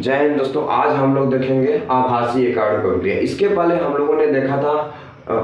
जय हिंद दोस्तों। आज हम लोग देखेंगे आभासी एकार्ड अभिक्रिया। इसके पहले हम लोगों ने देखा था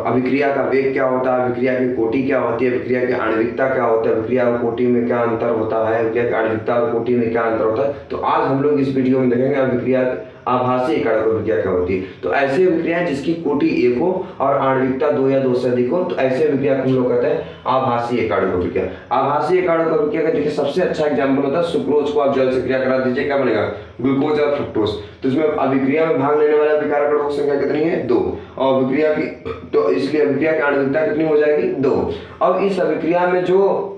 अभिक्रिया का वेग क्या होता है, अभिक्रिया की कोटि क्या होती है, अभिक्रिया की आणविकता क्या होता है, अभिक्रिया और कोटि में क्या अंतर होता है, अभिक्रिया की आणविकता और कोटि में क्या अंतर होता है। तो आज हम लोग इस वीडियो में देखेंगे अभिक्रिया आभासी एकार्ड अभिक्रिया क्या होती है। तो ऐसी अभिक्रिया जिसकी कोटि 1 हो और आणविकता 2 या 2 से अधिक हो, तो ऐसे अभिक्रिया को हम लोग कहते हैं आभासी एकार्ड अभिक्रिया। आभासी एकार्ड अभिक्रिया का देखिए सबसे अच्छा एग्जाम्पल होता है सुक्रोज को आप जल से क्रिया करा दीजिए, क्या बनेगा? ग्लूकोज और फ्रक्टोज। तो इसमें अभिक्रिया में भाग लेने वाला अभिकारक कणों की संख्या कितनी है? 2। और अभिक्रिया की तो इसलिए अभिक्रिया की आणविकता कितनी हो जाएगी? 2। अब इस अभिक्रिया में जो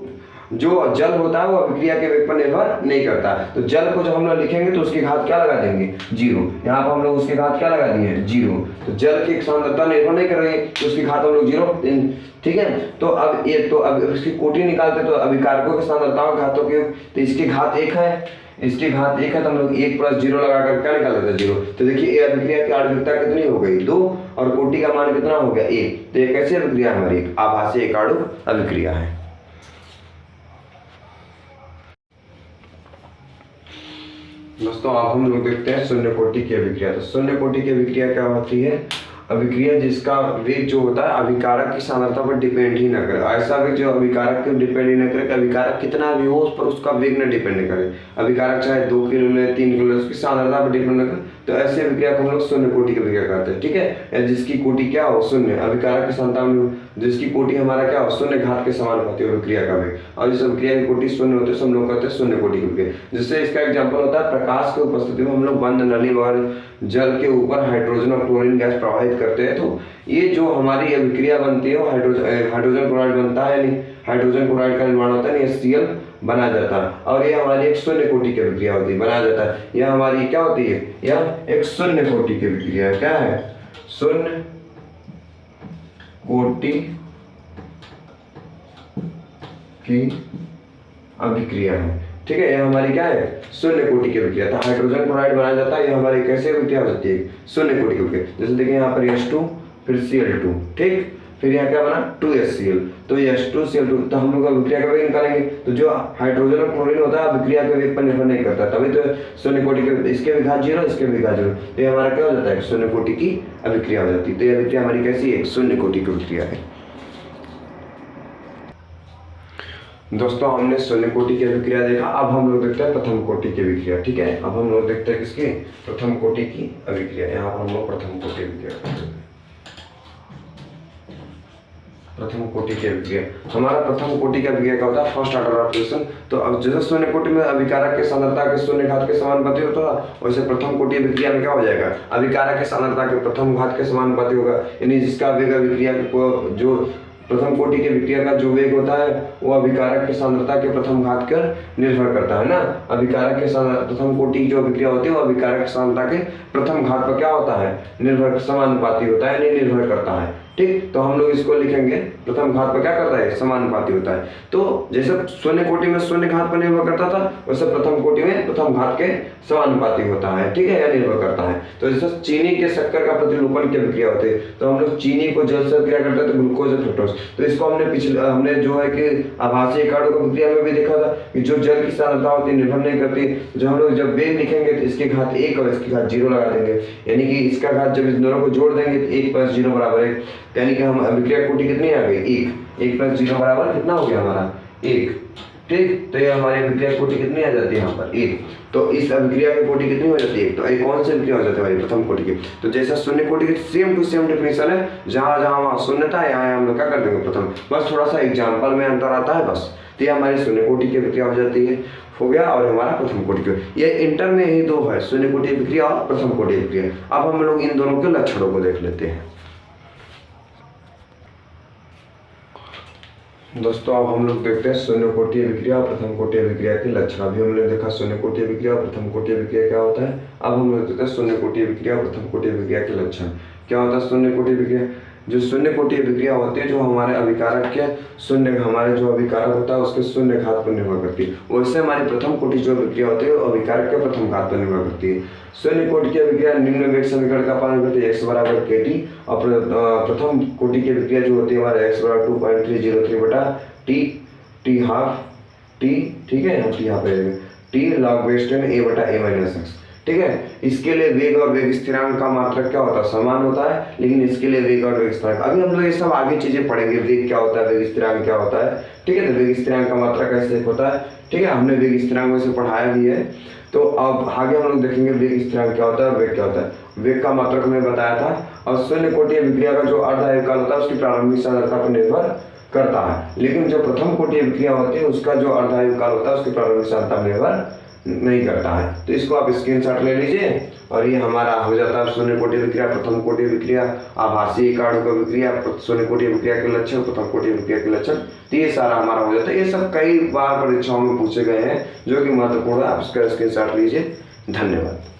जल होता है वो अभिक्रिया के वेग पर निर्भर नहीं करता। तो जल को जब हम लोग लिखेंगे तो उसकी घात क्या लगा देंगे? 0। यहाँ पर हम लोग उसकी घात क्या लगा दिए? 0। तो जल की सांद्रता निर्भर नहीं कर रही है तो उसकी घात हम लोग 0। ठीक है। तो अब इसकी कोटि निकालते तो अभिकारकों की सांद्रताओं घातों की, तो इसकी घात 1 है, इसकी घात 1 है, तो हम लोग 1 + 0 लगाकर क्या निकाल देते हैं? 0। तो देखिए ये अभिक्रिया की आणविकता कितनी हो गई? 2। और कोटि का मान कितना हो गया? 1। तो ये कैसी अभिक्रिया हमारी? आभासी एकार्ड अभिक्रिया है। दोस्तों अब हम लोग देखते हैं शून्य कोटि की अभिक्रिया। तो शून्य कोटि की अभिक्रिया क्या होती है? अभिक्रिया जिसका वेग जो होता है अभिकारक की सांद्रता पर डिपेंड ही न करे। ऐसा वेग जो अभिकारक के डिपेंड ही न करे कि अभिकारक कितना भी हो उस पर उसका वेग न डिपेंड करे। अभिकारक चाहे 2 किलो ले 3 किलो ले, उसकी सांद्रता पर डिपेंड न करे, तो ऐसे अभिक्रिया को हम लोग शून्य कोटि की अभिक्रिया कहते हैं। ठीक है। जिसकी कोटि क्या हो? शून्य। अभिकारक की सांद्रता में जिसकी कोटि हमारा क्या हो? शून्य घात के समानुपाती हो अभिक्रिया का वेग। और जिस अभिक्रिया की कोटि शून्य होती है हम लोग कहते हैं शून्य कोटि की अभिक्रिया। जिससे इसका एग्जाम्पल होता है प्रकाश की उपस्थिति में हम लोग बंद नली वगैरह जल के ऊपर हाइड्रोजन और क्लोरीन गैस प्रवाहित करते हैं, तो ये जो हमारी अभिक्रिया बनती है वो हाइड्रोजन क्लोराइड बनता है, नहीं हाइड्रोजन क्लोराइड का निर्माण होता है, HCl बना जाता है। और ये हमारी एक शून्य कोटि की अभिक्रिया होती है, बनाया जाता है। यह हमारी क्या होती है? यह एक शून्य कोटि की अभिक्रिया है। क्या है? शून्य कोटि की अभिक्रिया है। ठीक है। यह हमारी क्या है? शून्य कोटि की अभिक्रिया। था हाइड्रोजन क्लोराइड बनाया जाता है, यह हमारी कैसे अभिक्रिया हो जाती है? शून्य कोटि की अभिक्रिया। जैसे देखिए यहाँ पर H2 फिर Cl2, ठीक, फिर यहाँ क्या बना? 2HCl, तो H2Cl2। तो हम लोग अभिक्रिया का वेग निकालेंगे, तो जो हाइड्रोजन और क्लोरीन होता है अभिक्रिया के वेग पर निर्भर नहीं करता, तभी तो शून्य कोटि के, इसके भी घात 0, इसके भी घात 0, तो ये हमारा क्या हो जाता है? शून्य कोटि की अभिक्रिया हो जाती है। तो ये अभिक्रिया हमारी कैसी है? शून्य कोटि की अभिक्रिया है। दोस्तों हमने शून्य कोटि की अभिक्रिया देखा, अब हम लोग देखते हैं प्रथम कोटि की अभिक्रिया। ठीक है। अब हम लोग देखते हैं किसकी? प्रथम कोटि की अभिक्रिया। यहाँ पर हम लोग प्रथम कोटि अभिक्रिया, प्रथम कोटि की अभिक्रिया। हमारा प्रथम कोटि की अभिक्रिया क्या होता है? First order of reaction. तो अब जैसे शून्य कोटि में अभिकारक के सांद्रता के शून्य घात के समानुपाती होता है, वैसे प्रथम कोटि अभिक्रिया में क्या हो जाएगा? अभिकारक के सांद्रता के प्रथम घात के समानुपाती होगा, यानी जिसका वेग अभिक्रिया को जो प्रथम कोटि की अभिक्रिया का जो वेग होता है वो अभिकारक की सांद्रता के प्रथम घात पर निर्भर करता है ना। अभिकारक के प्रथम कोटि की जो अभिक्रिया होती है वो अभिकारक की सांद्रता के प्रथम घात पर क्या होता है? निर्भर, समानुपाती होता है, नहीं निर्भर करता है। ठीक। तो हम लोग इसको लिखेंगे प्रथम घात पर क्या करता है? समानुपाती होता है। तो जैसे शून्य कोटि में शून्य घात पर निर्भर करता था, वैसे प्रथम कोटि में प्रथम घात के समानुपाती होता है। ठीक है, या निर्भर करता है। तो जैसे चीनी के शक्कर का प्रतिरूपण की अभिक्रिया होती है, तो हम लोग चीनी को जल से क्रिया करते हैं तो ग्लूकोज और फ्रक्टोज। तो इसको हमने जो है कि आभासी एकार्ड अभिक्रिया में भी देखा था कि जो जल की सांद्रता होती है निर्भर नहीं करती। जो हम लोग जब वेग लिखेंगे तो इसकी घात 1 और इसकी घात 0 लगा देंगे, यानी कि इसका घात जब इस दोनों को जोड़ देंगे तो 1 + 0 = 1, यानी कि हम अभिक्रिया कोटि कितनी आ गई? 1। 1 + 0 = कितना हो गया हमारा? 1। ठीक। तो ये हमारी अभिक्रिया कोटि कितनी आ जाती है? यहाँ पर 1। तो इस अभिक्रिया की कोटि कितनी हो जाती है? तो ये कौन सी अभिक्रिया हो जाती है भाई? प्रथम कोटि की। तो जैसा शून्य कोटि की सेम टू सेम डेफिनेशन है, जहां जहां वहां शून्य था यहाँ हम लोग क्या कर देंगे? प्रथम। बस थोड़ा सा एग्जाम्पल में अंतर आता है बस। तो ये हमारी शून्य कोटि की अभिक्रिया हो जाती है, हो गया। और हमारा प्रथम कोटि की, ये इंटर में ही 2 है, शून्य कोटि अभिक्रिया और प्रथम कोटि अभिक्रिया। अब हम लोग इन दोनों के लक्षणों को देख लेते हैं। दोस्तों अब हम लोग देखते हैं शून्य कोटि अभिक्रिया और प्रथम कोटि अभिक्रिया के लक्षण। अभी हमने देखा शून्य कोटि अभिक्रिया और प्रथम कोटि अभिक्रिया क्या होता है। अब हम लोग देखते हैं शून्य कोटि अभिक्रिया और प्रथम कोटि अभिक्रिया के लक्षण। क्या होता है शून्य कोटि अभिक्रिया? जो शून्य कोटि अभिक्रिया होती है जो हमारे अभिकारक के शून्य, हमारे जो अभिकारक होता है उसके शून्य घात पर निर्भर करती है। वैसे हमारी प्रथम कोटि जो अभिक्रिया होती है वो अभिकारक के प्रथम घात पर निर्भर करती है। शून्य कोटि की अभिक्रिया निम्न वेग समीकरण का पालन करती है, x = kT। और प्रथम कोटि की अभिक्रिया जो होती है हमारे x = 2.303/t t12 t, ठीक है, यहाँ t यहाँ पे t log base 10 a/a - x। ठीक है। इसके लिए वेग और वेग स्थिरांक का मात्रक क्या होता है, समान होता है, लेकिन इसके लिए वेग और वेग स्थिरांक, अभी हम लोग ये सब आगे चीजें पढ़ेंगे, वेग क्या होता है, वेग स्थिरांक क्या होता है, ठीक है। तो वेग स्थिरांक का मात्रक कैसे होता है, ठीक है, हमने वेग स्थिरांक वैसे पढ़ाया भी है। तो अब आगे हम लोग देखेंगे वेग स्थिरांक क्या होता है और वेग क्या होता है। वेग का मात्रक हमने बताया था, और शून्य कोटि विक्रिया का जो अर्धायुकाल होता है उसकी प्रारंभिक सांद्रता पर निर्भर करता है, लेकिन जो प्रथम कोटि विक्रिया होती है उसका जो अर्धायुकाल होता है उसकी प्रारंभिक सांद्रता पर निर्भर नहीं करता है। तो इसको आप स्क्रीनशॉट ले लीजिए, और ये हमारा हो जाता है शून्य कोटि विक्रिया, प्रथम कोटि विक्रिया, आभासीय इकाणु का विक्रिया, शून्य कोटि विक्रिया के लक्षण, प्रथम कोटि विक्रिया के लक्षण। तो ये सारा हमारा हो जाता है। ये सब कई बार परीक्षाओं में पूछे गए हैं जो कि महत्वपूर्ण है, आप इसका स्क्रीनशॉट लीजिए। धन्यवाद।